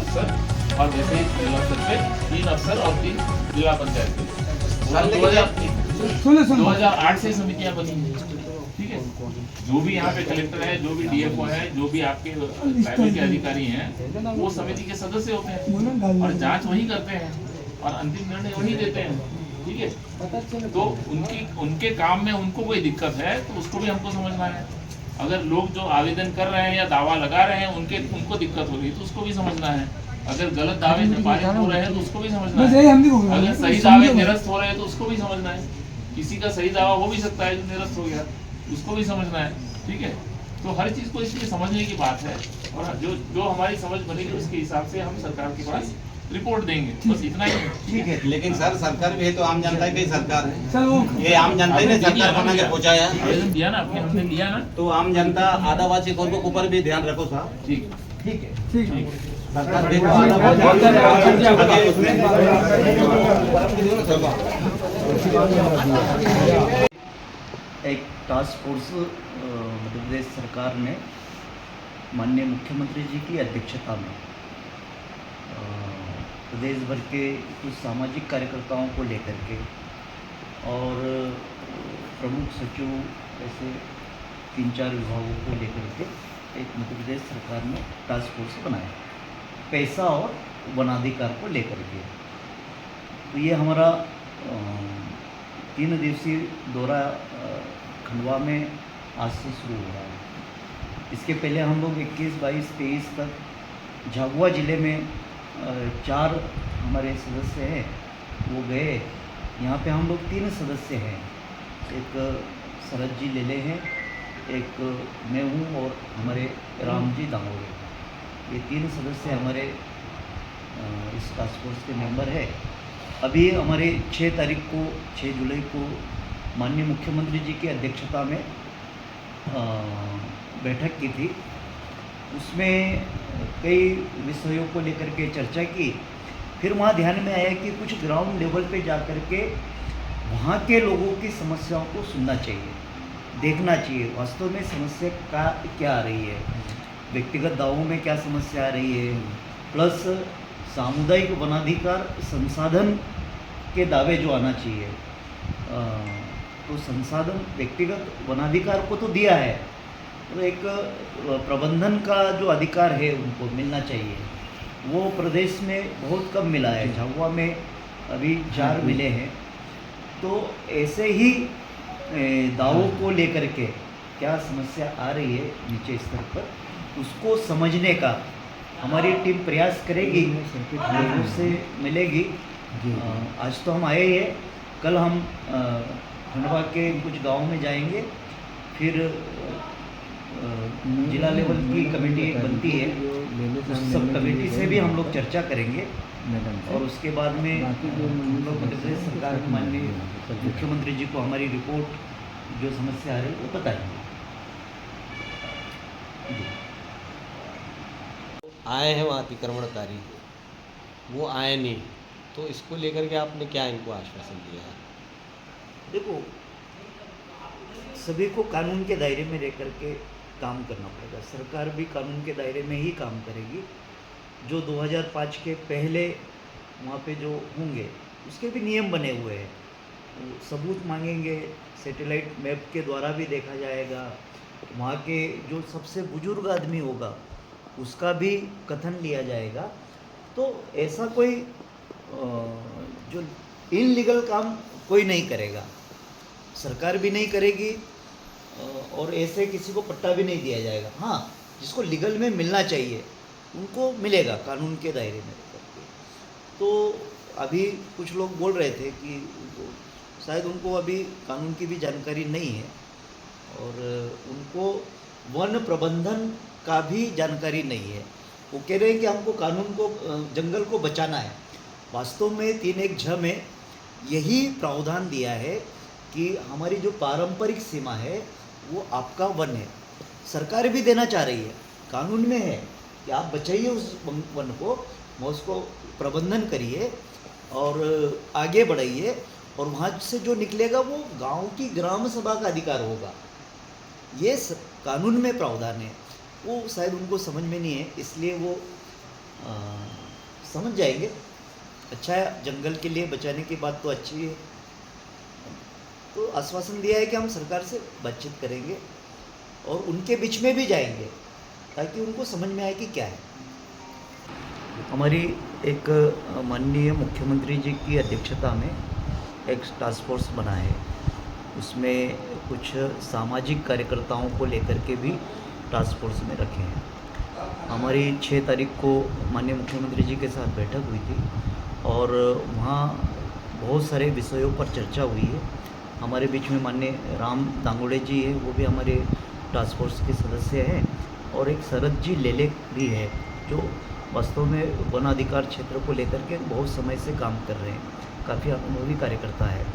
अफसर और वैसे ही जिला स्तर पे 3 अफसर और 3 जिला पंचायत के। 2008 से समितियां बनी हैं, ठीक है। जो भी यहाँ पे कलेक्टर है, जो भी डीएफओ है, जो भी आपके लेवल के अधिकारी हैं, वो समिति के सदस्य होते हैं और जांच वही करते हैं और अंतिम निर्णय वही देते हैं, ठीक है। तो उनके काम में उनको कोई दिक्कत है तो उसको भी हमको समझना है। अगर लोग जो आवेदन कर रहे हैं या दावा लगा रहे हैं उनको दिक्कत हो रही है तो उसको भी समझना है। अगर गलत दावे पारित हो रहे हैं तो उसको भी समझना है। अगर सही दावे निरस्त हो रहे हैं तो उसको भी समझना है। किसी का सही दावा हो भी सकता है जो निरस्त हो गया, उसको भी समझना है, ठीक है। तो हर चीज को इसलिए समझने की बात है और जो हमारी समझ बनेगी उसके हिसाब से हम सरकार के पास रिपोर्ट देंगे, बस इतना ही। ठीक है, लेकिन सर सरकार भी है तो आम जनता की सरकार है, ये आम जनता ही ने सरकार बना के पहुंचाया। आवेदन दिया ना आपने, हमने लिया ना, तो आम जनता आदिवासी वर्ग के ऊपर भी ध्यान रखो साहब। ठीक ठीक है, ठीक है। सरकार देखो एक टास्क फोर्स मध्य प्रदेश सरकार ने माननीय मुख्यमंत्री जी की अध्यक्षता में प्रदेश भर के कुछ सामाजिक कार्यकर्ताओं को लेकर के और प्रमुख सचिव ऐसे 3-4 विभागों को लेकर के एक मध्य प्रदेश सरकार ने टास्क फोर्स बनाया, पैसा और वनाधिकार को लेकर के। तो ये हमारा 3 दिवसीय दौरा खंडवा में आज से शुरू हो रहा है। इसके पहले हम लोग 21, 22, 23 तक झाबुआ ज़िले में 4 हमारे सदस्य हैं वो गए। यहाँ पे हम लोग 3 सदस्य हैं, एक शरद जी लेले हैं, एक मैं हूँ और हमारे राम जी दांगोरे। ये 3 सदस्य हमारे इस टास्क फोर्स के मेंबर है। अभी हमारे 6 जुलाई को माननीय मुख्यमंत्री जी की अध्यक्षता में बैठक की थी। उसमें कई विषयों को लेकर के चर्चा की। फिर वहाँ ध्यान में आया कि कुछ ग्राउंड लेवल पे जा कर के वहाँ के लोगों की समस्याओं को सुनना चाहिए, देखना चाहिए वास्तव में समस्या क्या आ रही है, व्यक्तिगत दावों में क्या समस्या आ रही है, प्लस सामुदायिक वनाधिकार संसाधन के दावे जो आना चाहिए। तो संसाधन व्यक्तिगत वनाधिकार को तो दिया है, तो एक प्रबंधन का जो अधिकार है उनको मिलना चाहिए, वो प्रदेश में बहुत कम मिला है। झाबुआ में अभी 4 मिले हैं। तो ऐसे ही दावों को लेकर के क्या समस्या आ रही है नीचे स्तर पर, उसको समझने का हमारी टीम प्रयास करेगी, लोगों से मिलेगी। आज तो हम आए ही हैं, कल हम खंडवा के कुछ गाँव में जाएंगे, फिर जिला लेवल की कमेटी एक बनती है, सब कमेटी से भी हम लोग चर्चा करेंगे और उसके बाद में हम लोग मध्य प्रदेश सरकार के माननीय मुख्यमंत्री जी को हमारी रिपोर्ट जो समस्या आ रही है वो बताएंगे। आए हैं वहाँ अतिक्रमणकारी, वो आए नहीं, तो इसको लेकर के आपने क्या इनको आश्वासन दिया है? देखो, सभी को कानून के दायरे में रह कर के काम करना पड़ेगा। सरकार भी कानून के दायरे में ही काम करेगी। जो 2005 के पहले वहाँ पे जो होंगे उसके भी नियम बने हुए हैं, सबूत मांगेंगे, सैटेलाइट मैप के द्वारा भी देखा जाएगा। वहाँ के जो सबसे बुजुर्ग आदमी होगा उसका भी कथन लिया जाएगा। तो ऐसा कोई जो इनलीगल काम कोई नहीं करेगा, सरकार भी नहीं करेगी और ऐसे किसी को पट्टा भी नहीं दिया जाएगा। हाँ, जिसको लीगल में मिलना चाहिए उनको मिलेगा कानून के दायरे में करके। तो अभी कुछ लोग बोल रहे थे कि शायद उनको अभी कानून की भी जानकारी नहीं है और उनको वन प्रबंधन का भी जानकारी नहीं है। वो कह रहे हैं कि हमको कानून को, जंगल को बचाना है। वास्तव में 3(1)(झ) में यही प्रावधान दिया है कि हमारी जो पारंपरिक सीमा है वो आपका वन है। सरकार भी देना चाह रही है, कानून में है कि आप बचाइए उस वन को, उसको प्रबंधन करिए और आगे बढ़ाइए और वहाँ से जो निकलेगा वो गांव की ग्राम सभा का अधिकार होगा। ये कानून में प्रावधान है, वो शायद उनको समझ में नहीं है, इसलिए वो समझ जाएंगे। अच्छा है, जंगल के लिए बचाने की बात तो अच्छी है। तो आश्वासन दिया है कि हम सरकार से बातचीत करेंगे और उनके बीच में भी जाएंगे ताकि उनको समझ में आए कि क्या है। हमारी एक माननीय मुख्यमंत्री जी की अध्यक्षता में एक टास्क फोर्स बना है। उसमें कुछ सामाजिक कार्यकर्ताओं को लेकर के भी टास्क फोर्स में रखे हैं। हमारी 6 तारीख को माननीय मुख्यमंत्री जी के साथ बैठक हुई थी और वहाँ बहुत सारे विषयों पर चर्चा हुई है। हमारे बीच में माननीय राम दांगोड़े जी है, वो भी हमारे टास्क फोर्स के सदस्य हैं, और एक शरद जी लेले भी है जो वास्तव में वन अधिकार क्षेत्र को लेकर के बहुत समय से काम कर रहे हैं, काफ़ी अनुभवी कार्यकर्ता है,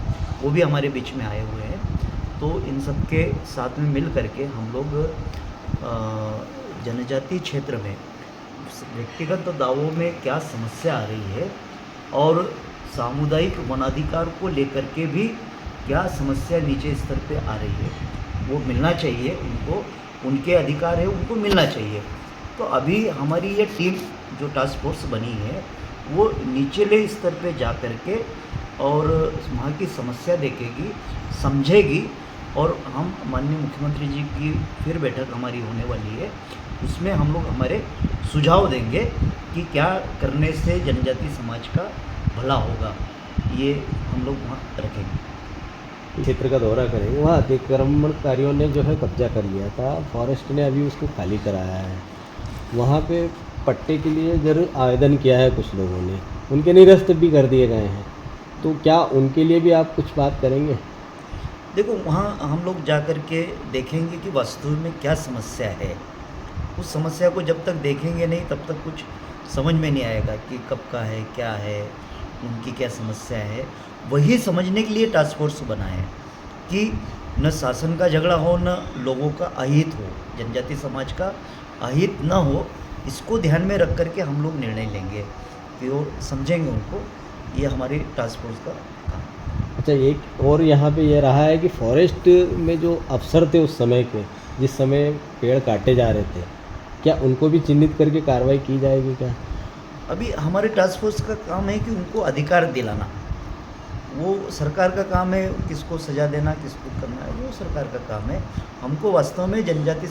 वो भी हमारे बीच में आए हुए हैं। तो इन सब के साथ में मिल करके हम लोग जनजातीय क्षेत्र में व्यक्तिगत दावों में क्या समस्या आ रही है और सामुदायिक वनाधिकार को लेकर के भी क्या समस्या नीचे स्तर पे आ रही है, वो मिलना चाहिए उनको, उनके अधिकार है उनको मिलना चाहिए। तो अभी हमारी ये टीम जो टास्क फोर्स बनी है वो निचले स्तर पे जा कर के और वहाँ की समस्या देखेगी, समझेगी, और हम माननीय मुख्यमंत्री जी की फिर बैठक हमारी होने वाली है, उसमें हम लोग हमारे सुझाव देंगे कि क्या करने से जनजाति समाज का भला होगा, ये हम लोग वहाँ रखेंगे। क्षेत्र का दौरा करेंगे। वहाँ अतिक्रमणकारियों ने जो है कब्जा कर लिया था, फॉरेस्ट ने अभी उसको खाली कराया है। वहाँ पे पट्टे के लिए जरूर आवेदन किया है कुछ लोगों ने, उनके निरस्त भी कर दिए गए हैं। तो क्या उनके लिए भी आप कुछ बात करेंगे? देखो, वहाँ हम लोग जा कर के देखेंगे कि वास्तव में क्या समस्या है। उस समस्या को जब तक देखेंगे नहीं तब तक कुछ समझ में नहीं आएगा कि कब का है, क्या है, उनकी क्या समस्या है। वही समझने के लिए टास्क फोर्स बना है कि न शासन का झगड़ा हो, न लोगों का अहित हो, जनजाति समाज का अहित न हो। इसको ध्यान में रख करके हम लोग निर्णय लेंगे कि वो समझेंगे उनको। ये हमारी टास्क फोर्स का काम है। अच्छा, एक और यहाँ पे ये रहा है कि फॉरेस्ट में जो अफसर थे उस समय के, जिस समय पेड़ काटे जा रहे थे, क्या उनको भी चिन्हित करके कार्रवाई की जाएगी क्या? अभी हमारे टास्क फोर्स का काम है कि उनको अधिकार दिलाना। वो सरकार का काम है, किसको सज़ा देना, किसको करना है, वो सरकार का काम है। हमको वास्तव में जनजाति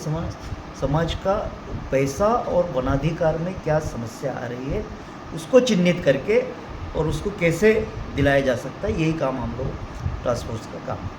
समाज का पैसा और वनाधिकार में क्या समस्या आ रही है उसको चिन्हित करके और उसको कैसे दिलाया जा सकता है, यही काम हम लोग टास्क फोर्स का काम है।